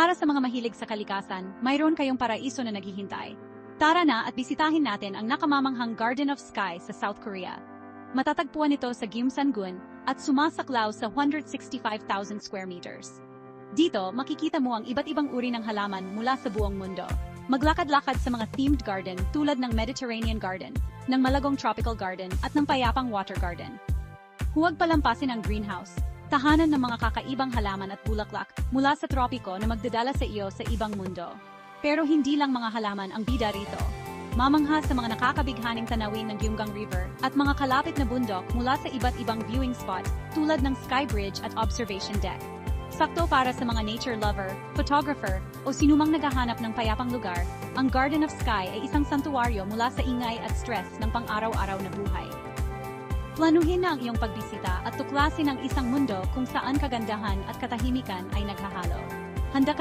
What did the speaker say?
Para sa mga mahilig sa kalikasan, mayroon kayong paraiso na naghihintay. Tara na at bisitahin natin ang nakamamanghang Garden of Sky sa South Korea. Matatagpuan ito sa Gyeongsangun at sumasaklaw sa 165,000 square meters. Dito, makikita mo ang iba't ibang uri ng halaman mula sa buong mundo. Maglakad-lakad sa mga themed garden tulad ng Mediterranean Garden, ng Malagong Tropical Garden at ng Payapang Water Garden. Huwag palampasin ang greenhouse, tahanan ng mga kakaibang halaman at bulaklak mula sa tropiko na magdadala sa iyo sa ibang mundo. Pero hindi lang mga halaman ang bida rito. Mamangha sa mga nakakabighaning tanawin ng Gyeonggang River at mga kalapit na bundok mula sa iba't ibang viewing spot tulad ng Sky Bridge at Observation Deck. Sakto para sa mga nature lover, photographer, o sinumang naghahanap ng payapang lugar, ang Garden of Sky ay isang santuwaryo mula sa ingay at stress ng pang-araw-araw na buhay. Planuhin na ang iyong pagbisita at tuklasin ang isang mundo kung saan kagandahan at katahimikan ay naghahalo. Handa ka